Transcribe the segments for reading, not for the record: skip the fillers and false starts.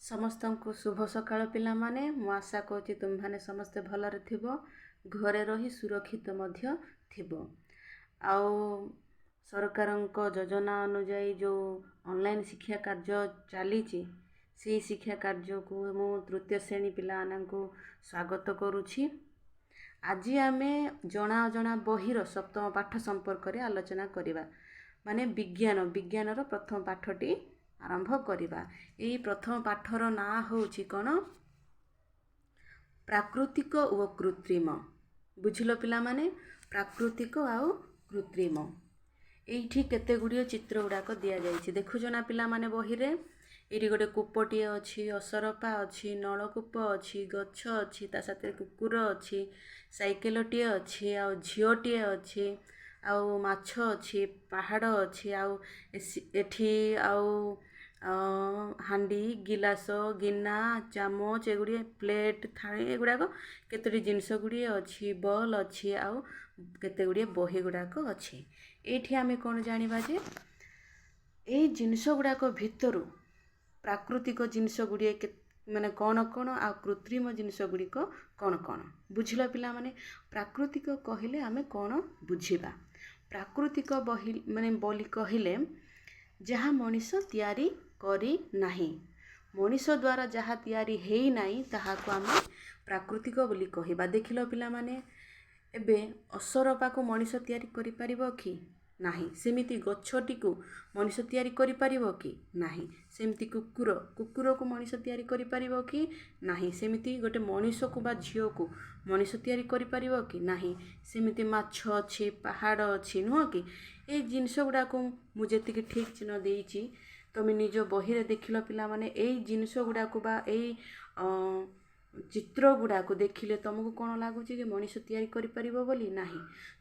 समस्त को शुभ सकाळ पिला माने मु आशा करछि तुम्हाने समस्ते भलरे थिबो घरे रही सुरक्षित मध्य थिबो। आउ सरकारଙ୍କ योजना अनुଯାयी जो ऑनलाइन शिक्षा कार्य चली से शिक्षा कार्य को मु तृतीय श्रेणी पिला को स्वागत करुछि। आज आमे जना जना बहिर सप्तम पाठ संपर्क रे आलोचना करिबा माने विज्ञानर प्रथम पाठटी आरंभ करिबा। एई प्रथम पाठर ना होछि कोन प्राकृतिक व कृत्रिम। बुझिलो पिला माने प्राकृतिक आउ कृत्रिम। एइठी केते गुडियो चित्र गुडाक दिया जाइछि देखुछ ना पिला माने बही रे। एइठी गोटे कूपटिए अछि, असरपा अछि, नलकूप अछि, गछ अछि, ता साथे कुकुर अछि, साइकेलटिए अछि, आउ झियोटिए अछि, आउ माछ अछि, पहाड़ अछि, आउ एठी आउ हांडी गिलास गिना चामच एगुड़ी प्लेट थाली एगुड़ाक केतोटी जिनस गुड़िए अच्छी बॉल अच्छी आउ केते गुड़िए बही गुड़ाक अच्छी। एठी आमे कौन जानिबा जे ए जिनस गुड़ाक भितरु प्राकृतिक जिनस गुड़िए माने कौन कौन आ कृत्रिम जिनस गुड़िक कौन कौन बुझिला पिला माने। प्राकृतिक कहिले आमे कौन बुझिबा प्राकृतिक बही माने बोली कहिले जहाँ मनीष तैयारी करी नाही, मनीष द्वारा जहाँ तैयारी हेई नाही ताहाको आमे प्राकृतिक बोली कहिबा। देखिलो पिला माने एबे असरपा को मनीष तैयारी करि परिबो कि नाही, सेमिति गछटी को मनीष तैयारी करि परिबो कि नाही, सेमिति कुकुर को मनीष तैयारी करि परिबो कि नाही, सेमिति गोटे मनीष को बा झियो को मनीष तैयारी करि परिबो कि नाही, सेमिति माछ अछि पहाड़ अछि नुह कि। ए जिनस गुडा को मु जेतिके ठीक चिन्ह देइछि तमे निज बही रे देखिलो पिला माने एई जिनस गुडा को बा एई चित्र गुडा को देखिले तुमको कौन लागुछि कि मनीष तैयारी करि परिबो बोली नाही।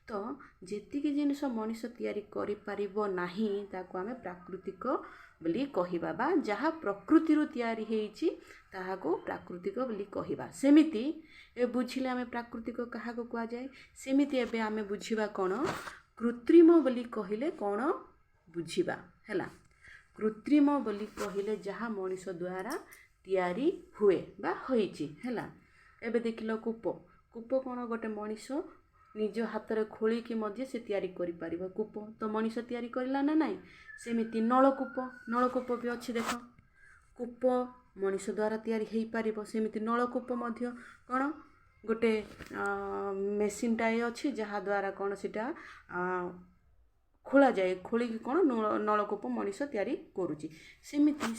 तो जेतिके जिनस मनीष तैयारी करि परिबो नाही ताको आमे प्राकृतिक बोली कहिबा बा जहाँ प्रकृति रु तैयारी हेइछि ताहाको प्राकृतिक बोली कहिबा। सेमिति ए बुझिले आमे प्राकृतिक काहाको कुआ जाय सेमिति एबे आमे बुझिबा कोन कृत्रिम बोली कहिले कौन बुझिबा हैला। कृत्रिम बोली कहिले जहाँ मनीष द्वारा तैयारी हुए बा होइछि हैला। एबे देखिलो कूप कौन गोटे मनीष निज हाथ रे खोली कि मध्य से तैयारी करि परिबो कूप तो मनीष तैयारी करला ना नाही। सेमिति नलकूप भी अछि देखो कूप मनीष द्वारा तैयारी हेई परिबो सेमिति नलकूप मध्य कोन गोटे मेसिन टाए अछि जहाँ द्वारा कोन सिटा खोला जाए खोली कौन नलकूप मनीष तैयारी करुछि। सेमिति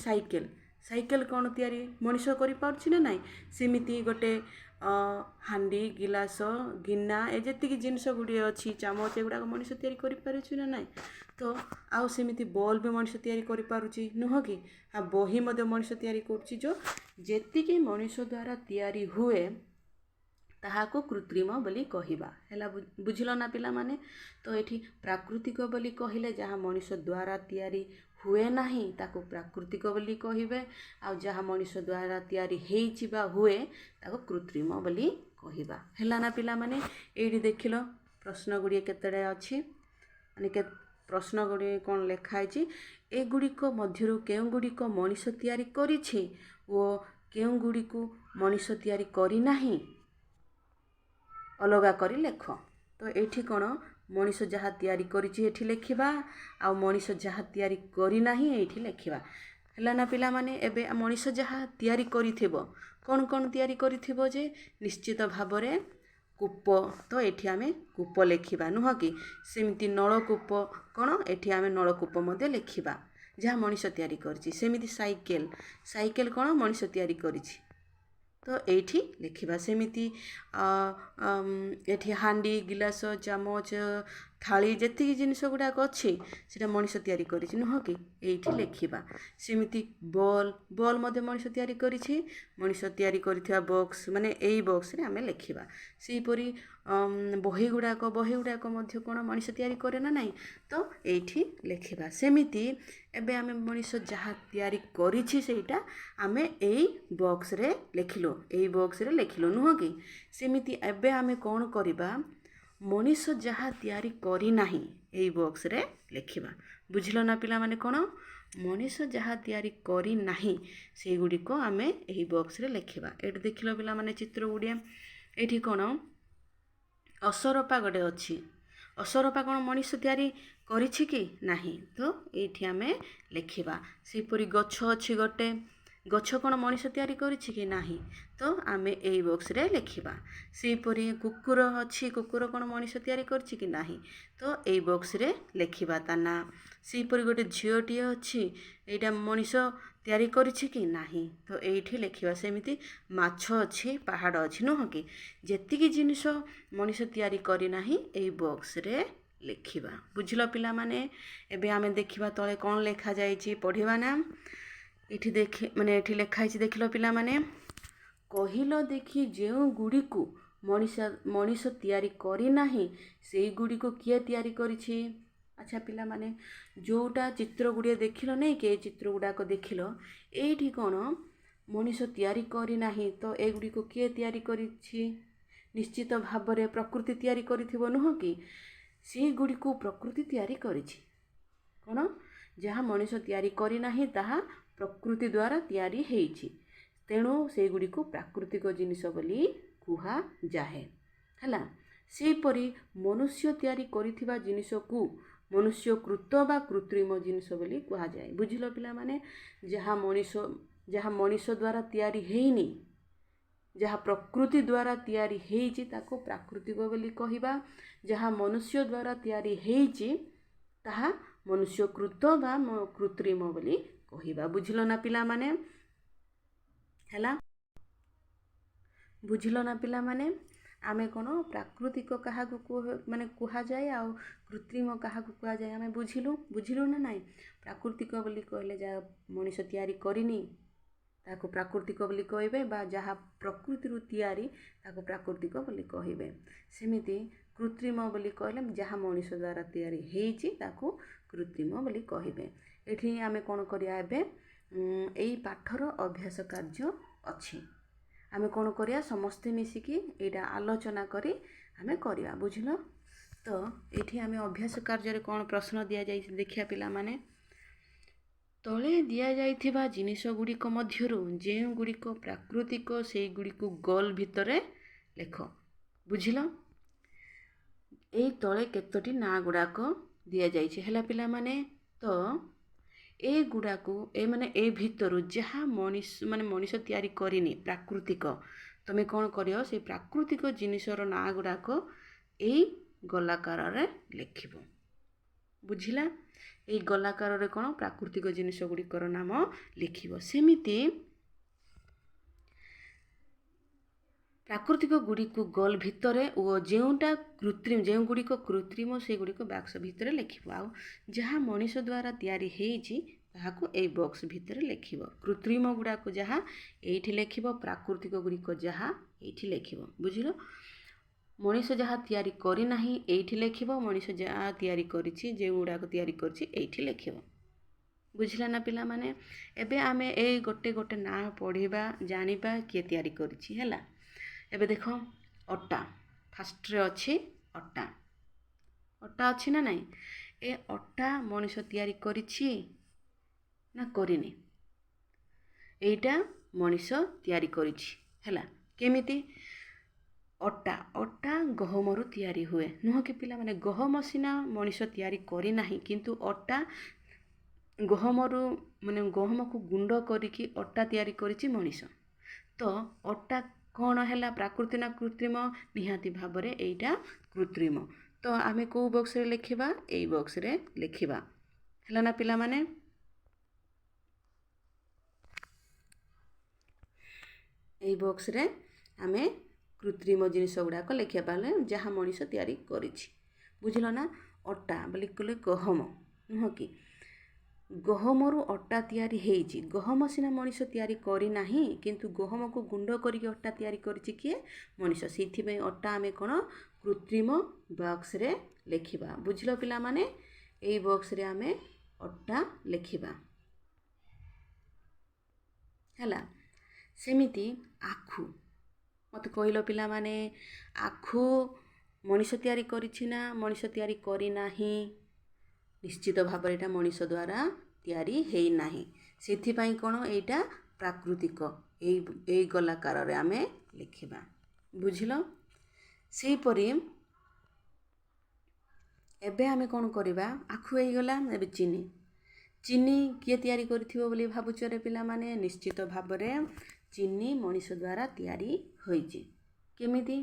साइकेल कौन तैयारी मनीष करि पारुछि ना नाही, सेमिति गोटे हांडी गिलास गिना ए जेतिकी जिनस गुड़िए अछि चामच एगुड़ा मनीष तैयारी करि पारुछि ना नाही। तो आउ सेमिति बॉल भी मनीष तैयारी करि पारुछि नुह कि। आ बही मध्य मनीष तैयारी करुछि जो जेतिकी मनीष द्वारा तैयारी हुए ताहाको कृत्रिम बोली कहिबा हैला। बुझिलो ना पिला माने। तो एठी प्राकृतिक बोली कहिले जहाँ मनीष द्वारा तैयारी हुए नाही ताको प्राकृतिक बोली कहिबे, आ जहाँ मनीष द्वारा तैयारी हेइछि बा हुए ताको कृत्रिम बोली कहिबा हैला ना पिला माने। एठी देखिलो प्रश्न गुड़िए केतेडा अछि माने के प्रश्न गुड़िए कोन लेखा आइछि ए गुड़िक मध्यरु केउ गुड़िक मनीष तैयारी करिछि ओ केउ गुड़िक मनीष तैयारी करि नाही अलगा करी लेख। तो एठी कोन मनीष जहाँ तैयारी करिछि एठी लेखिबा आ मनीष जहाँ तैयारी करि नाही एठी लेखिबा हैला ना पिला माने। एबे मनीष जहाँ तैयारी करिथिबो कोन कोन तैयारी करिथिबो जे निश्चित भाबरे कूप तो एठी आमे कूप लेखिबा नुह कि। सेमिति नलकूप कोन एठी आमे नलकूप मध्ये लेखिबा जहाँ मनीष तैयारी करिछि। सेमिति साइकेल कोन मनीष तैयारी करिछि तो एठी लेखिबा। सेमिति एठी हांडी गिलास चामच थाली जेतिकी जिनस गुडाक अछि सेटा मनीष तैयारी करिछि नुह कि एठी लेखिबा। सेमिति बॉल मध्ये मनीष तैयारी करिछि मनीष तैयारी करिथिबा बॉक्स माने एई बॉक्स रे आमे लेखिबा। सेही परी बही गुडाक मध्ये कोन मनीष तैयारी करे ना नाही तो एठी लेखिबा। सेमिति एबे आमे मनीष जहाँ तैयारी करिछि सेटा आमे एई बॉक्स रे लेखिलो नुह कि। सेमिति एबे आमे कोन करिबा मनीष जहाँ तैयारी करि नाही ଏଇ ବକ୍ସରେ ଲେଖିବା। ବୁଝିଲ ନା ପିଲାମାନେ? କ'ଣ ମଣିଷ ଯାହା ତିଆରି କରିନାହିଁ ସେଇଗୁଡ଼ିକ ଆମେ ଏହି ବକ୍ସରେ ଲେଖିବା। ଏଇଠି ଦେଖିଲ ପିଲାମାନେ ଚିତ୍ର ଗୁଡ଼ିଏ। ଏଇଠି କ'ଣ ଅସରପା ଗୋଟେ ଅଛି। ଅସରପା କ'ଣ ମଣିଷ ତିଆରି କରିଛି କି? ନାହିଁ। ତ ଏଇଠି ଆମେ ଲେଖିବା। ସେହିପରି ଗଛ ଅଛି ଗୋଟେ, ଗଛ କ'ଣ ମଣିଷ ତିଆରି କରିଛି କି? ନାହିଁ। ତ ଆମେ ଏଇ ବକ୍ସରେ ଲେଖିବା। ସେହିପରି କୁକୁର ଅଛି, କୁକୁର କ'ଣ ମଣିଷ ତିଆରି କରିଛି କି? ନାହିଁ। ତ ଏଇ ବକ୍ସରେ ଲେଖିବା ତା ନାଁ। ସେହିପରି ଗୋଟେ ଝିଅଟିଏ ଅଛି, ଏଇଟା ମଣିଷ ତିଆରି କରିଛି କି? ନାହିଁ। ତ ଏଇଠି ଲେଖିବା। ସେମିତି ମାଛ ଅଛି, ପାହାଡ଼ ଅଛି, ନୁହଁ କି? ଯେତିକି ଜିନିଷ ମଣିଷ ତିଆରି କରିନାହିଁ ଏଇ ବକ୍ସରେ ଲେଖିବା। ବୁଝିଲ ପିଲାମାନେ? ଏବେ ଆମେ ଦେଖିବା ତଳେ କ'ଣ ଲେଖାଯାଇଛି, ପଢ଼ିବା ନା। ଏଠି ଏଠି ଲେଖା ହେଇଛି, ଦେଖିଲ ପିଲାମାନେ। କହିଲ ଦେଖି ଯେଉଁ ଗୁଡ଼ିକୁ ମଣିଷ ତିଆରି କରିନାହିଁ ସେଇଗୁଡ଼ିକୁ କିଏ ତିଆରି କରିଛି? ଆଚ୍ଛା ପିଲାମାନେ, ଯେଉଁଟା ଚିତ୍ର ଗୁଡ଼ିଏ ଦେଖିଲ ନାଇଁ କି, ଏ ଚିତ୍ର ଗୁଡ଼ାକ ଦେଖିଲ, ଏଇଠି କ'ଣ ମଣିଷ ତିଆରି କରିନାହିଁ, ତ ଏଗୁଡ଼ିକୁ କିଏ ତିଆରି କରିଛି? ନିଶ୍ଚିତ ଭାବରେ ପ୍ରକୃତି ତିଆରି କରିଥିବ, ନୁହଁ କି? ସେଇଗୁଡ଼ିକୁ ପ୍ରକୃତି ତିଆରି କରିଛି। କ'ଣ? ଯାହା ମଣିଷ ତିଆରି କରିନାହିଁ ତାହା ପ୍ରକୃତି ଦ୍ୱାରା ତିଆରି ହେଇଛି। ତେଣୁ ସେଇଗୁଡ଼ିକୁ ପ୍ରାକୃତିକ ଜିନିଷ ବୋଲି କୁହାଯାଏ। ହେଲା। ସେହିପରି ମନୁଷ୍ୟ ତିଆରି କରିଥିବା ଜିନିଷକୁ ମନୁଷ୍ୟକୃତ ବା କୃତ୍ରିମ ଜିନିଷ ବୋଲି କୁହାଯାଏ। ବୁଝିଲ ପିଲାମାନେ? ଯାହା ମଣିଷ ଦ୍ୱାରା ତିଆରି ହେଇନି, ଯାହା ପ୍ରକୃତି ଦ୍ୱାରା ତିଆରି ହେଇଛି ତାକୁ ପ୍ରାକୃତିକ ବୋଲି କହିବା। ଯାହା ମନୁଷ୍ୟ ଦ୍ୱାରା ତିଆରି ହେଇଛି ତାହା ମନୁଷ୍ୟକୃତ ବା କୃତ୍ରିମ ବୋଲି କହିବା। ବୁଝିଲ ନା ପିଲାମାନେ? ହେଲା। ବୁଝିଲ ନା ପିଲାମାନେ? ଆମେ କ'ଣ ପ୍ରାକୃତିକ କାହାକୁ କୁହାଯାଏ ଆଉ କୃତ୍ରିମ କାହାକୁ କୁହାଯାଏ ଆମେ ବୁଝିଲୁ ନା ନାହିଁ? ପ୍ରାକୃତିକ ବୋଲି କହିଲେ ଯାହା ମଣିଷ ତିଆରି କରିନି ତାକୁ ପ୍ରାକୃତିକ ବୋଲି କହିବେ, ବା ଯାହା ପ୍ରକୃତିରୁ ତିଆରି ତାକୁ ପ୍ରାକୃତିକ ବୋଲି କହିବେ। ସେମିତି କୃତ୍ରିମ ବୋଲି କହିଲେ ଯାହା ମଣିଷ ଦ୍ୱାରା ତିଆରି ହେଇଛି ତାକୁ କୃତ୍ରିମ ବୋଲି କହିବେ। ଏଠି ଆମେ କ'ଣ କରିବା? ଏବେ ଏଇ ପାଠର ଅଭ୍ୟାସ କାର୍ଯ୍ୟ ଅଛି। ଆମେ କ'ଣ କରିବା? ସମସ୍ତେ ମିଶିକି ଏଇଟା ଆଲୋଚନା କରି ଆମେ କରିବା। ବୁଝିଲ? ତ ଏଠି ଆମେ ଅଭ୍ୟାସ କାର୍ଯ୍ୟରେ କ'ଣ ପ୍ରଶ୍ନ ଦିଆଯାଇଛି ଦେଖିବା ପିଲାମାନେ। ତଳେ ଦିଆଯାଇଥିବା ଜିନିଷ ଗୁଡ଼ିକ ମଧ୍ୟରୁ ଯେଉଁଗୁଡ଼ିକ ପ୍ରାକୃତିକ ସେଇଗୁଡ଼ିକୁ ଗୋଲ ଭିତରେ ଲେଖ। ବୁଝିଲ? ଏଇ ତଳେ କେତୋଟି ନାଁ ଗୁଡ଼ାକ ଦିଆଯାଇଛି ହେଲା ପିଲାମାନେ। ତ ଏଗୁଡ଼ାକୁ ଏ ଭିତରୁ ଯାହା ମଣିଷ ତିଆରି କରିନି ପ୍ରାକୃତିକ, ତମେ କ'ଣ କରିବ? ସେଇ ପ୍ରାକୃତିକ ଜିନିଷର ନାଁ ଗୁଡ଼ାକ ଏଇ ଗୋଲାକାରରେ ଲେଖିବ। ବୁଝିଲା? ଏଇ ଗୋଲାକାରରେ କ'ଣ ପ୍ରାକୃତିକ ଜିନିଷ ଗୁଡ଼ିକର ନାମ ଲେଖିବ। ସେମିତି ପ୍ରାକୃତିକ ଗୁଡ଼ିକୁ ଗୋଲ ଭିତରେ ଓ ଯେଉଁଗୁଡ଼ିକ କୃତ୍ରିମ ସେଗୁଡ଼ିକ ବାକ୍ସ ଭିତରେ ଲେଖିବ। ଆଉ ଯାହା ମଣିଷ ଦ୍ୱାରା ତିଆରି ହେଇଛି ତାହାକୁ ଏଇ ବକ୍ସ ଭିତରେ ଲେଖିବ। କୃତ୍ରିମ ଗୁଡ଼ାକୁ ଯାହା ଏଇଠି ଲେଖିବ, ପ୍ରାକୃତିକ ଗୁଡ଼ିକ ଯାହା ଏଇଠି ଲେଖିବ। ବୁଝିଲ? ମଣିଷ ଯାହା ତିଆରି କରିନାହିଁ ଏଇଠି ଲେଖିବ, ମଣିଷ ଯାହା ତିଆରି କରିଛି, ଯେଉଁଗୁଡ଼ାକ ତିଆରି କରିଛି ଏଇଠି ଲେଖିବ। ବୁଝିଲା ନା ପିଲାମାନେ? ଏବେ ଆମେ ଏଇ ଗୋଟେ ନାଁ ପଢ଼ିବା, ଜାଣିବା କିଏ ତିଆରି କରିଛି। ହେଲା। ଏବେ ଦେଖ, ଅଟା ଫାଷ୍ଟରେ ଅଛି। ଅଟା ଅଛି ନା ନାହିଁ? ଏ ଅଟା ମଣିଷ ତିଆରି କରିଛି ନା କରିନି? ଏଇଟା ମଣିଷ ତିଆରି କରିଛି। ହେଲା। କେମିତି? ଅଟା ଗହମରୁ ତିଆରି ହୁଏ, ନୁହଁ କି ପିଲାମାନେ? ଗହମ ସିନା ମଣିଷ ତିଆରି କରିନାହିଁ, କିନ୍ତୁ ଅଟା ଗହମକୁ ଗୁଣ୍ଡ କରିକି ଅଟା ତିଆରି କରିଛି ମଣିଷ। ତ ଅଟା କ'ଣ ହେଲା? ପ୍ରାକୃତିକ ନା କୃତ୍ରିମ? ନିହାତି ଭାବରେ ଏଇଟା କୃତ୍ରିମ। ତ ଆମେ କେଉଁ ବକ୍ସରେ ଲେଖିବା? ଏଇ ବକ୍ସରେ ଲେଖିବା। ହେଲା ନା ପିଲାମାନେ? ଏଇ ବକ୍ସରେ ଆମେ କୃତ୍ରିମ ଜିନିଷ ଗୁଡ଼ାକ ଲେଖିବା ପାଇଁ ଯାହା ମଣିଷ ତିଆରି କରିଛି। ବୁଝିଲ ନା? ଅଟା ବୋଲି କହିଲେ ଗହମ, ନୁହଁ କି? ଗହମରୁ ଅଟା ତିଆରି ହେଇଛି। ଗହମ ସିନା ମଣିଷ ତିଆରି କରିନାହିଁ, କିନ୍ତୁ ଗହମକୁ ଗୁଣ୍ଡ କରିକି ଅଟା ତିଆରି କରିଛି କିଏ? ମଣିଷ। ସେଇଥିପାଇଁ ଅଟା ଆମେ କ'ଣ କୃତ୍ରିମ ବକ୍ସରେ ଲେଖିବା। ବୁଝିଲ ପିଲାମାନେ? ଏଇ ବକ୍ସରେ ଆମେ ଅଟା ଲେଖିବା। ହେଲା। ସେମିତି ଆଖୁ। ମୋତେ କହିଲ ପିଲାମାନେ, ଆଖୁ ମଣିଷ ତିଆରି କରିଛି ନା ମଣିଷ ତିଆରି କରିନାହିଁ? ନିଶ୍ଚିତ ଭାବରେ ଏଇଟା ମଣିଷ ଦ୍ୱାରା ତିଆରି ହେଇନାହିଁ। ସେଥିପାଇଁ କ'ଣ ଏଇଟା ପ୍ରାକୃତିକ, ଏଇ ଗୋଲାକାରରେ ଆମେ ଲେଖିବା। ବୁଝିଲ? ସେହିପରି ଏବେ ଆମେ କ'ଣ କରିବା, ଆଖୁ ହେଇଗଲା। ଏବେ ଚିନି କିଏ ତିଆରି କରିଥିବ ବୋଲି ଭାବୁଛ ରେ ପିଲାମାନେ? ନିଶ୍ଚିତ ଭାବରେ ଚିନି ମଣିଷ ଦ୍ୱାରା ତିଆରି ହୋଇଛି। କେମିତି?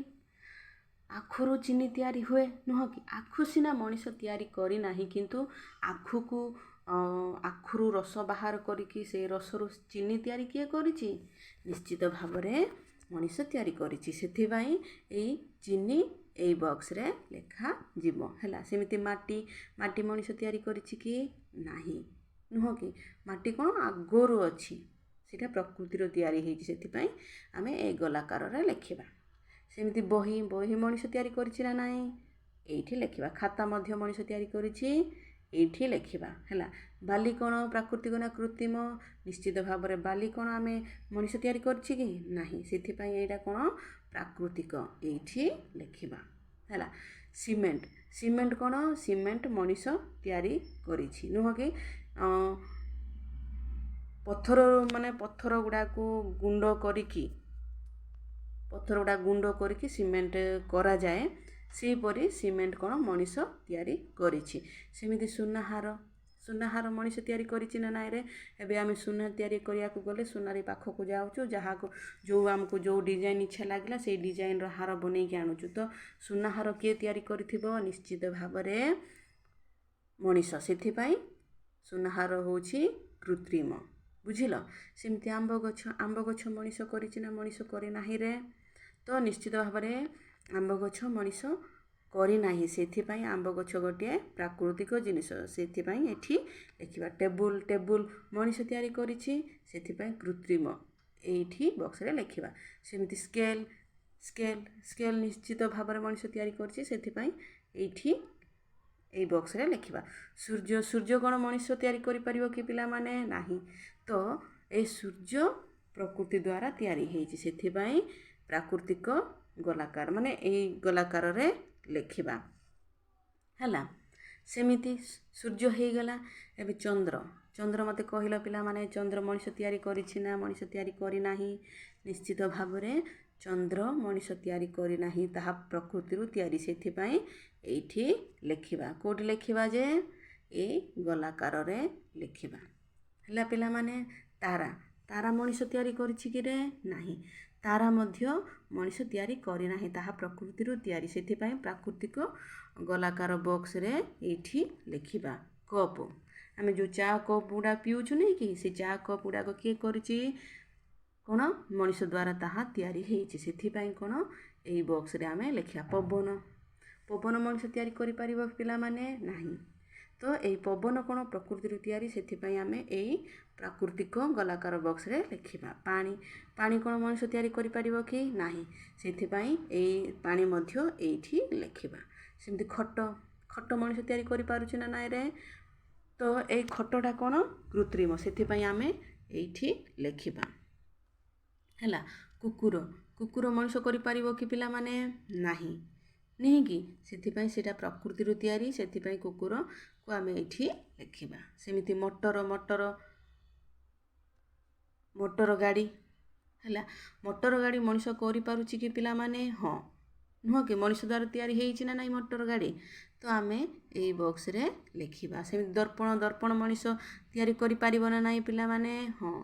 ଆଖୁରୁ ଚିନି ତିଆରି ହୁଏ, ନୁହଁ କି? ଆଖୁ ସିନା ମଣିଷ ତିଆରି କରିନାହିଁ, କିନ୍ତୁ ଆଖୁରୁ ରସ ବାହାର କରିକି ସେଇ ରସରୁ ଚିନି ତିଆରି କିଏ କରିଛି? ନିଶ୍ଚିତ ଭାବରେ ମଣିଷ ତିଆରି କରିଛି। ସେଥିପାଇଁ ଏଇ ଚିନି ଏଇ ବକ୍ସରେ ଲେଖାଯିବ ହେଲା। ସେମିତି ମାଟି ମଣିଷ ତିଆରି କରିଛି କି? ନାହିଁ, ନୁହଁ କି? ମାଟି କ'ଣ ଆଗରୁ ଅଛି, ସେଇଟା ପ୍ରକୃତିର ତିଆରି ହେଇଛି। ସେଥିପାଇଁ ଆମେ ଏଇ ଗୋଲାକାରରେ ଲେଖିବା। ସେମିତି ବହି ମଣିଷ ତିଆରି କରିଛି ନା ନାହିଁ? ଏଇଠି ଲେଖିବା। ଖାତା ମଧ୍ୟ ମଣିଷ ତିଆରି କରିଛି, ଏଇଠି ଲେଖିବା ହେଲା। ବାଲି କ'ଣ ପ୍ରାକୃତିକ ନା କୃତ୍ରିମ? ନିଶ୍ଚିତ ଭାବରେ ବାଲି କ'ଣ ଆମେ ମଣିଷ ତିଆରି କରିଛି କି? ନାହିଁ। ସେଥିପାଇଁ ଏଇଟା କ'ଣ ପ୍ରାକୃତିକ, ଏଇଠି ଲେଖିବା ହେଲା। ସିମେଣ୍ଟ କ'ଣ? ସିମେଣ୍ଟ ମଣିଷ ତିଆରି କରିଛି, ନୁହଁ କି? ପଥର ଗୁଡ଼ାକୁ ଗୁଣ୍ଡ କରିକି ସିମେଣ୍ଟ କରାଯାଏ। ସେହିପରି ସିମେଣ୍ଟ କ'ଣ ମଣିଷ ତିଆରି କରିଛି। ସେମିତି ସୁନାହାର ମଣିଷ ତିଆରି କରିଛି ନା ନାଇଁରେ? ଏବେ ଆମେ ସୁନା ତିଆରି କରିବାକୁ ଗଲେ ସୁନାରୀ ପାଖକୁ ଯାଉଛୁ, ଆମକୁ ଯେଉଁ ଡିଜାଇନ୍ ଇଚ୍ଛା ଲାଗିଲା ସେଇ ଡିଜାଇନ୍ର ହାର ବନେଇକି ଆଣୁଛୁ। ତ ସୁନାହାର କିଏ ତିଆରି କରିଥିବ? ନିଶ୍ଚିତ ଭାବରେ ମଣିଷ। ସେଥିପାଇଁ ସୁନାହାର ହେଉଛି କୃତ୍ରିମ। ବୁଝିଲ? ସେମିତି ଆମ୍ବ ଗଛ ମଣିଷ କରିଛି ନା ମଣିଷ କରିନାହିଁରେ? ତ ନିଶ୍ଚିତ ଭାବରେ ଆମ୍ବ ଗଛ ମଣିଷ କରିନାହିଁ। ସେଥିପାଇଁ ଆମ୍ବ ଗଛ ଗୋଟିଏ ପ୍ରାକୃତିକ ଜିନିଷ। ସେଥିପାଇଁ ଏଠି ଲେଖିବା। ଟେବୁଲ ମଣିଷ ତିଆରି କରିଛି, ସେଥିପାଇଁ କୃତ୍ରିମ, ଏଇଠି ବକ୍ସରେ ଲେଖିବା। ସେମିତି ସ୍କେଲ୍ ନିଶ୍ଚିତ ଭାବରେ ମଣିଷ ତିଆରି କରିଛି, ସେଥିପାଇଁ ଏଇଠି ଏଇ ବକ୍ସରେ ଲେଖିବା। ସୂର୍ଯ୍ୟ କ'ଣ ମଣିଷ ତିଆରି କରିପାରିବ କି ପିଲାମାନେ? ନାହିଁ। ତ ଏଇ ସୂର୍ଯ୍ୟ ପ୍ରକୃତି ଦ୍ୱାରା ତିଆରି ହେଇଛି। ସେଥିପାଇଁ ପ୍ରାକୃତିକ ଗୋଲାକାର, ଏଇ ଗୋଲାକାରରେ ଲେଖିବା ହେଲା। ସେମିତି ସୂର୍ଯ୍ୟ ହେଇଗଲା। ଏବେ ଚନ୍ଦ୍ର ମୋତେ କହିଲ ପିଲାମାନେ, ଚନ୍ଦ୍ର ମଣିଷ ତିଆରି କରିଛି ନା ମଣିଷ ତିଆରି କରିନାହିଁ? ନିଶ୍ଚିତ ଭାବରେ ଚନ୍ଦ୍ର ମଣିଷ ତିଆରି କରିନାହିଁ, ତାହା ପ୍ରକୃତିରୁ ତିଆରି। ସେଥିପାଇଁ ଏଇଠି ଲେଖିବା। କେଉଁଠି ଲେଖିବା ଯେ? ଏଇ ଗୋଲାକାରରେ ଲେଖିବା ହେଲା ପିଲାମାନେ। ତାରା ମଣିଷ ତିଆରି କରିଛି କି ରେ? ନାହିଁ। ତାରା ମଧ୍ୟ ମଣିଷ ତିଆରି କରିନାହିଁ, ତାହା ପ୍ରକୃତିରୁ ତିଆରି। ସେଥିପାଇଁ ପ୍ରାକୃତିକ ଗୋଲାକାର ବକ୍ସରେ ଏଇଠି ଲେଖିବା। କପ୍, ଆମେ ଯେଉଁ ଚା କପ୍ ଗୁଡ଼ା ପିଉଛୁ ନାହିଁ କି, ସେ ଚା କପ୍ ଗୁଡ଼ାକ କିଏ କରିଛି? କ'ଣ ମଣିଷ ଦ୍ୱାରା ତାହା ତିଆରି ହେଇଛି। ସେଥିପାଇଁ କ'ଣ ଏଇ ବକ୍ସରେ ଆମେ ଲେଖିବା। ପବନ ମଣିଷ ତିଆରି କରିପାରିବ ପିଲାମାନେ? ନାହିଁ। ତ ଏଇ ପବନ କ'ଣ ପ୍ରକୃତିରୁ ତିଆରି। ସେଥିପାଇଁ ଆମେ ଏଇ ପ୍ରାକୃତିକ ଗୋଲାକାର ବକ୍ସରେ ଲେଖିବା। ପାଣି କ'ଣ ମଣିଷ ତିଆରି କରିପାରିବ କି? ନାହିଁ। ସେଥିପାଇଁ ଏଇ ପାଣି ମଧ୍ୟ ଏଇଠି ଲେଖିବା। ସେମିତି ଖଟ ମଣିଷ ତିଆରି କରିପାରୁଛି ନା ନାଇଁରେ? ତ ଏଇ ଖଟଟା କ'ଣ କୃତ୍ରିମ। ସେଥିପାଇଁ ଆମେ ଏଇଠି ଲେଖିବା ହେଲା। କୁକୁର ମଣିଷ କରିପାରିବ କି ପିଲାମାନେ? ନାହିଁ, ନୁହେଁ କି? ସେଥିପାଇଁ ସେଇଟା ପ୍ରକୃତିରୁ ତିଆରି। ସେଥିପାଇଁ କୁକୁରକୁ ଆମେ ଏଇଠି ଲେଖିବା। ସେମିତି ମୋଟର ଗାଡ଼ି ହେଲା। ମୋଟର ଗାଡ଼ି ମଣିଷ କରିପାରୁଛି କି ପିଲାମାନେ? ହଁ, ନୁହଁ କି? ମଣିଷ ଦ୍ୱାରା ତିଆରି ହେଇଛି ନା ନାହିଁ ମୋଟର ଗାଡ଼ି? ତ ଆମେ ଏଇ ବକ୍ସରେ ଲେଖିବା। ସେମିତି ଦର୍ପଣ ମଣିଷ ତିଆରି କରିପାରିବ ନା ନାହିଁ ପିଲାମାନେ? ହଁ,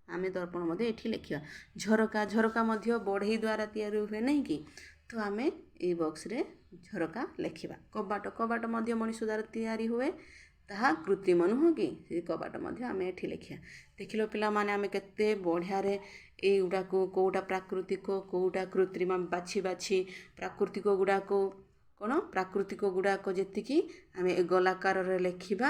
ଆମେ ଦର୍ପଣ ମଧ୍ୟ ଏଠି ଲେଖିବା। ଝରକା ମଧ୍ୟ ବଢ଼େଇ ଦ୍ୱାରା ତିଆରି ହୁଏ ନାହିଁ କି? ତ ଆମେ ଏଇ ବକ୍ସରେ ଝରକା ଲେଖିବା। କବାଟ ମଧ୍ୟ ମଣିଷ ଦ୍ୱାରା ତିଆରି ହୁଏ, ତାହା କୃତ୍ରିମ, ନୁହଁ କି? ସେ କବାଟ ମଧ୍ୟ ଆମେ ଏଠି ଲେଖିବା। ଦେଖିଲ ପିଲାମାନେ, ଆମେ କେତେ ବଢ଼ିଆରେ ଏଇଗୁଡ଼ାକୁ କେଉଁଟା ପ୍ରାକୃତିକ କେଉଁଟା କୃତ୍ରିମ ବାଛି ପ୍ରାକୃତିକ ଗୁଡ଼ାକ ଯେତିକି ଆମେ ଏ ଗୋଲାକାରରେ ଲେଖିବା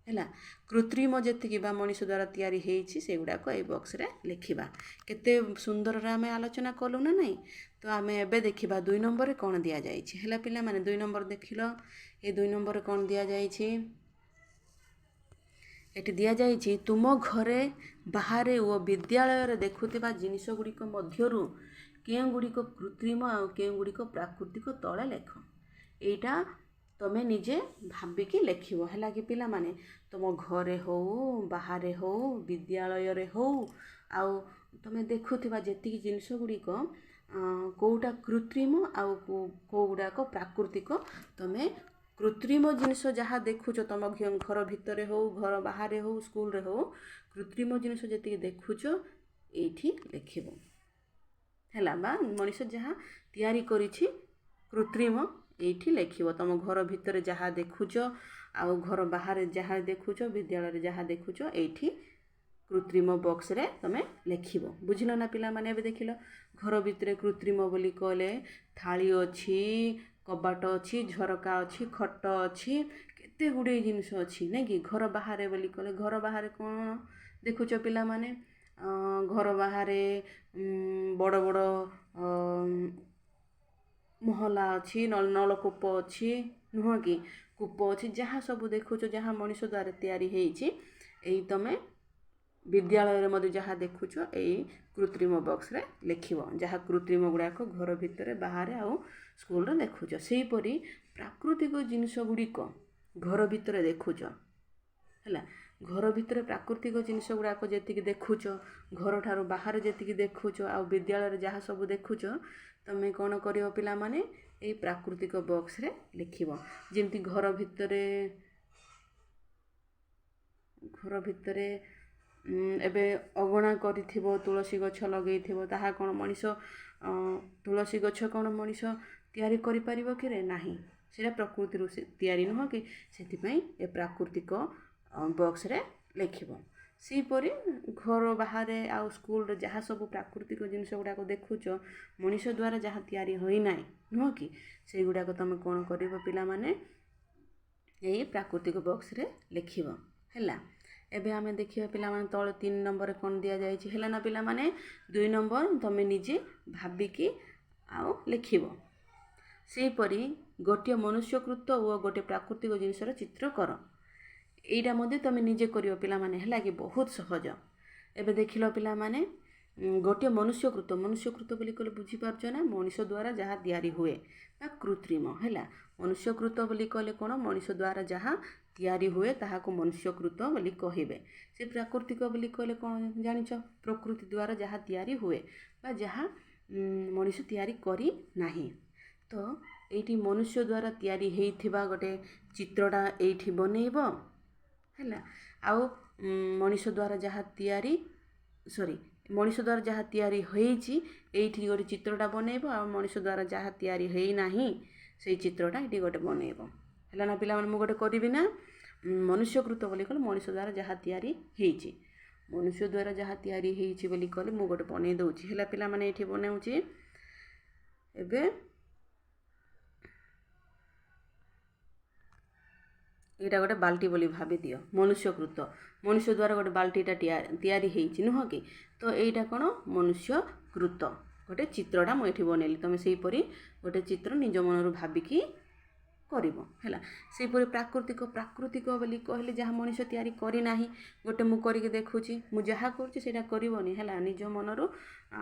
ହେଲା। କୃତ୍ରିମ ଯେତିକି ବା ମଣିଷ ଦ୍ୱାରା ତିଆରି ହେଇଛି ସେଗୁଡ଼ାକ ଏଇ ବକ୍ସରେ ଲେଖିବା। କେତେ ସୁନ୍ଦରରେ ଆମେ ଆଲୋଚନା କଲୁ ନା ନାହିଁ? ତ ଆମେ ଏବେ ଦେଖିବା 2 ନମ୍ବରରେ କ'ଣ ଦିଆଯାଇଛି ହେଲା ପିଲାମାନେ। 2 ନମ୍ବର ଦେଖିଲ, ଏ 2 ନମ୍ବରରେ କ'ଣ ଦିଆଯାଇଛି? ଏଠି ଦିଆଯାଇଛି, ତୁମ ଘରେ, ବାହାରେ ଓ ବିଦ୍ୟାଳୟରେ ଦେଖୁଥିବା ଜିନିଷ ଗୁଡ଼ିକ ମଧ୍ୟରୁ କେଉଁଗୁଡ଼ିକ କୃତ୍ରିମ ଆଉ କେଉଁଗୁଡ଼ିକ ପ୍ରାକୃତିକ ତଳେ ଲେଖ। ଏଇଟା ତ ତମେ ନିଜେ ଭାବିକି ଲେଖିବ ହେଲା କି ପିଲାମାନେ। ତୁମ ଘରେ ହଉ ବାହାରେ ହଉ ବିଦ୍ୟାଳୟରେ ହଉ ଆଉ ତମେ ଦେଖୁଥିବା ଯେତିକି ଜିନିଷ ଗୁଡ଼ିକ କେଉଁଟା କୃତ୍ରିମ ଆଉ କେଉଁଗୁଡ଼ାକ ପ୍ରାକୃତିକ, ତମେ କୃତ୍ରିମ ଜିନିଷ ଯାହା ଦେଖୁଛ ତମ ଘର ଭିତରେ ହଉ ଘର ବାହାରେ ହଉ ସ୍କୁଲରେ ହଉ, କୃତ୍ରିମ ଜିନିଷ ଯେତିକି ଦେଖୁଛ ଏଇଠି ଲେଖିବ ହେଲା। ବା ମଣିଷ ଯାହା ତିଆରି କରିଛି କୃତ୍ରିମ ଏଇଠି ଲେଖିବ। ତମ ଘର ଭିତରେ ଯାହା ଦେଖୁଛ ଆଉ ଘର ବାହାରେ ଯାହା ଦେଖୁଛ ବିଦ୍ୟାଳୟରେ ଯାହା ଦେଖୁଛ ଏଇଠି କୃତ୍ରିମ ବକ୍ସରେ ତମେ ଲେଖିବ। ବୁଝିଲ ନା ପିଲାମାନେ। ଏବେ ଦେଖିଲ ଘର ଭିତରେ କୃତ୍ରିମ ବୋଲି କହିଲେ ଥାଳି ଅଛି, କବାଟ ଅଛି, ଝରକା ଅଛି, ଖଟ ଅଛି, କେତେ ଗୁଡ଼ିଏ ଜିନିଷ ଅଛି ନାଇଁ କି। ଘର ବାହାରେ ବୋଲି କହିଲେ ଘର ବାହାରେ କ'ଣ ଦେଖୁଛ ପିଲାମାନେ। ଘର ବାହାରେ ବଡ଼ ବଡ଼ ମହଲା ଅଛି, ନଳକୂପ ଅଛି ନୁହଁ କି, କୂପ ଅଛି, ଯାହା ସବୁ ଦେଖୁଛ ଯାହା ମଣିଷ ଦ୍ୱାରା ତିଆରି ହେଇଛି ଏଇ ତମେ ବିଦ୍ୟାଳୟରେ ମଧ୍ୟ ଯାହା ଦେଖୁଛ ଏଇ କୃତ୍ରିମ ବକ୍ସରେ ଲେଖିବ। ଯାହା କୃତ୍ରିମ ଗୁଡ଼ାକ ଘର ଭିତରେ ବାହାରେ ଆଉ ସ୍କୁଲରେ ଦେଖୁଛ। ସେହିପରି ପ୍ରାକୃତିକ ଜିନିଷ ଗୁଡ଼ିକ ଘର ଭିତରେ ଦେଖୁଛ ହେଲା। ଘର ଭିତରେ ପ୍ରାକୃତିକ ଜିନିଷ ଗୁଡ଼ାକ ଯେତିକି ଦେଖୁଛ, ଘରଠାରୁ ବାହାରେ ଯେତିକି ଦେଖୁଛ ଆଉ ବିଦ୍ୟାଳୟରେ ଯାହା ସବୁ ଦେଖୁଛ, ତମେ କ'ଣ କରିବ ପିଲାମାନେ ଏଇ ପ୍ରାକୃତିକ ବକ୍ସରେ ଲେଖିବ। ଯେମିତି ଘର ଭିତରେ ଏବେ ଅଗଣା କରିଥିବ, ତୁଳସୀ ଗଛ ଲଗେଇଥିବ, ତାହା କ'ଣ ମଣିଷ ତୁଳସୀ ଗଛ କ'ଣ ମଣିଷ ତିଆରି କରିପାରିବ କି ରେ? ନାହିଁ, ସେଇଟା ପ୍ରକୃତିରୁ ତିଆରି ନୁହଁ କି। ସେଥିପାଇଁ ଏ ପ୍ରାକୃତିକ ବକ୍ସରେ ଲେଖିବ। ସେହିପରି ଘର ବାହାରେ ଆଉ ସ୍କୁଲରେ ଯାହା ସବୁ ପ୍ରାକୃତିକ ଜିନିଷ ଗୁଡ଼ାକ ଦେଖୁଛ ମଣିଷ ଦ୍ୱାରା ଯାହା ତିଆରି ହୋଇନାହିଁ ନୁହଁ କି, ସେଇଗୁଡ଼ାକ ତମେ କ'ଣ କରିବ ପିଲାମାନେ ଏଇ ପ୍ରାକୃତିକ ବକ୍ସରେ ଲେଖିବ ହେଲା। ଏବେ ଆମେ ଦେଖିବା ପିଲାମାନେ ତଳେ 3 ନମ୍ବରରେ କ'ଣ ଦିଆଯାଇଛି ହେଲା ନା ପିଲାମାନେ। 2 ନମ୍ବର ତମେ ନିଜେ ଭାବିକି ଆଉ ଲେଖିବ। ସେହିପରି ଗୋଟିଏ ମନୁଷ୍ୟକୃତ ଓ ଗୋଟିଏ ପ୍ରାକୃତିକ ଜିନିଷର ଚିତ୍ର କର। ଏଇଟା ମଧ୍ୟ ତମେ ନିଜେ କରିବ ପିଲାମାନେ ହେଲା କି, ବହୁତ ସହଜ। ଏବେ ଦେଖିଲ ପିଲାମାନେ ଗୋଟିଏ ମନୁଷ୍ୟକୃତ ବୋଲି କହିଲେ ବୁଝିପାରୁଛ ନା, ମଣିଷ ଦ୍ୱାରା ଯାହା ତିଆରି ହୁଏ ବା କୃତ୍ରିମ ହେଲା। ମନୁଷ୍ୟକୃତ ବୋଲି କହିଲେ କ'ଣ, ମଣିଷ ଦ୍ୱାରା ଯାହା ତିଆରି ହୁଏ ତାହାକୁ ମନୁଷ୍ୟକୃତ ବୋଲି କହିବେ। ସେ ପ୍ରାକୃତିକ ବୋଲି କହିଲେ କ'ଣ ଜାଣିଛ, ପ୍ରକୃତି ଦ୍ୱାରା ଯାହା ତିଆରି ହୁଏ ବା ଯାହା ମଣିଷ ତିଆରି କରି ନାହିଁ। ତ ଏଇଠି ମନୁଷ୍ୟ ଦ୍ୱାରା ତିଆରି ହେଇଥିବା ଗୋଟେ ଚିତ୍ରଟା ଏଇଠି ବନେଇବ ହେଲା। ଆଉ ମଣିଷ ଦ୍ୱାରା ଯାହା ତିଆରି ହେଇଛି ଏଇଠି ଗୋଟେ ଚିତ୍ରଟା ବନେଇବ, ଆଉ ମଣିଷ ଦ୍ୱାରା ଯାହା ତିଆରି ହେଇନାହିଁ ସେଇ ଚିତ୍ରଟା ଏଇଠି ଗୋଟେ ବନେଇବ ହେଲା ନା ପିଲାମାନେ। ମୁଁ ଗୋଟେ କରିବି ନା, ମନୁଷ୍ୟକୃତ ବୋଲି କହିଲେ ମଣିଷ ଦ୍ୱାରା ଯାହା ତିଆରି ହେଇଛି, ମନୁଷ୍ୟ ଦ୍ୱାରା ଯାହା ତିଆରି ହେଇଛି ବୋଲି କହିଲେ ମୁଁ ଗୋଟେ ବନେଇ ଦେଉଛି ହେଲା ପିଲାମାନେ। ଏଇଠି ବନାଉଛି। ଏବେ ଏଇଟା ଗୋଟେ ବାଲ୍ଟି ବୋଲି ଭାବିଦିଅ। ମନୁଷ୍ୟକୃତ, ମନୁଷ୍ୟ ଦ୍ୱାରା ଗୋଟେ ବାଲ୍ଟିଟା ତିଆରି ହେଇଛି ନୁହଁ କି। ତ ଏଇଟା କ'ଣ ମନୁଷ୍ୟକୃତ ଗୋଟେ ଚିତ୍ରଟା ମୁଁ ଏଇଠି ବନେଇଲି। ତମେ ସେହିପରି ଗୋଟେ ଚିତ୍ର ନିଜ ମନରୁ ଭାବିକି କରିବ ହେଲା। ସେହିପରି ପ୍ରାକୃତିକ ବୋଲି କହିଲେ ଯାହା ମଣିଷ ତିଆରି କରିନାହିଁ, ଗୋଟେ ମୁଁ କରିକି ଦେଖୁଛି, ମୁଁ ଯାହା କରୁଛି ସେଇଟା କରିବନି ହେଲା, ନିଜ ମନରୁ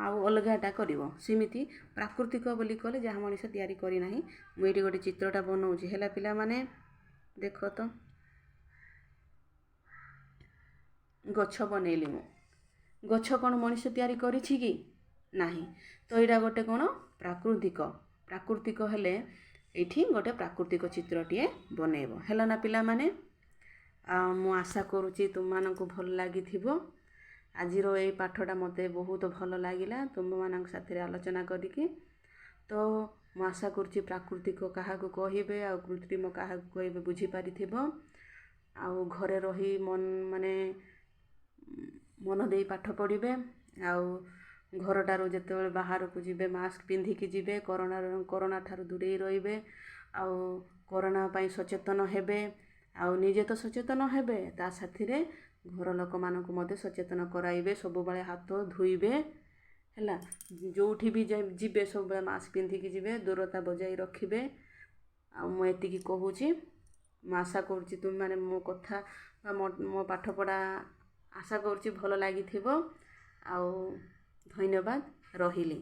ଆଉ ଅଲଗାଟା କରିବ। ସେମିତି ପ୍ରାକୃତିକ ବୋଲି କହିଲେ ଯାହା ମଣିଷ ତିଆରି କରିନାହିଁ, ମୁଁ ଏଇଠି ଗୋଟେ ଚିତ୍ରଟା ବନାଉଛି ହେଲା ପିଲାମାନେ। ଦେଖ ତ, ଗଛ ବନେଇଲି ମୁଁ। ଗଛ କ'ଣ ମଣିଷ ତିଆରି କରିଛି କି? ନାହିଁ। ତ ଏଇଟା ଗୋଟେ କ'ଣ ପ୍ରାକୃତିକ ହେଲେ ଏଇଠି ଗୋଟେ ପ୍ରାକୃତିକ ଚିତ୍ରଟିଏ ବନେଇବ ହେଲା ନା ପିଲାମାନେ। ମୁଁ ଆଶା କରୁଛି ତୁମମାନଙ୍କୁ ଭଲ ଲାଗିଥିବ। ଆଜିର ଏଇ ପାଠଟା ମୋତେ ବହୁତ ଭଲ ଲାଗିଲା ତୁମମାନଙ୍କ ସାଥିରେ ଆଲୋଚନା କରିକି। ତ ମୁଁ ଆଶା କରୁଛି ପ୍ରାକୃତିକ କାହାକୁ କହିବେ ଆଉ କୃତ୍ରିମ କାହାକୁ କହିବେ ବୁଝିପାରିଥିବ। ଆଉ ଘରେ ରହି ମନ ଦେଇ ପାଠ ପଢ଼ିବେ। ଆଉ ଘରଠାରୁ ଯେତେବେଳେ ବାହାରକୁ ଯିବେ ମାସ୍କ ପିନ୍ଧିକି ଯିବେ, କରୋନା ଠାରୁ ଦୂରେଇ ରହିବେ। ଆଉ କରୋନା ପାଇଁ ସଚେତନ ହେବେ। ଆଉ ନିଜେ ତ ସଚେତନ ହେବେ, ତା ସାଥିରେ ଘର ଲୋକମାନଙ୍କୁ ମଧ୍ୟ ସଚେତନ କରାଇବେ। ସବୁବେଳେ ହାତ ଧୋଇବେ ହେଲା। ଯେଉଁଠି ବି ଯିବେ ସବୁବେଳେ ମାସ୍କ ପିନ୍ଧିକି ଯିବେ, ଦୂରତା ବଜାଇ ରଖିବେ। ଆଉ ମୁଁ ଏତିକି କହୁଛି। ମୁଁ ଆଶା କରୁଛି ତୁମେମାନେ ମୋ କଥା ବା ମୋ ପାଠପଢ଼ା ଆଶା କରୁଛି ଭଲ ଲାଗିଥିବ। ଆଉ ଧନ୍ୟବାଦ, ରହିଲି।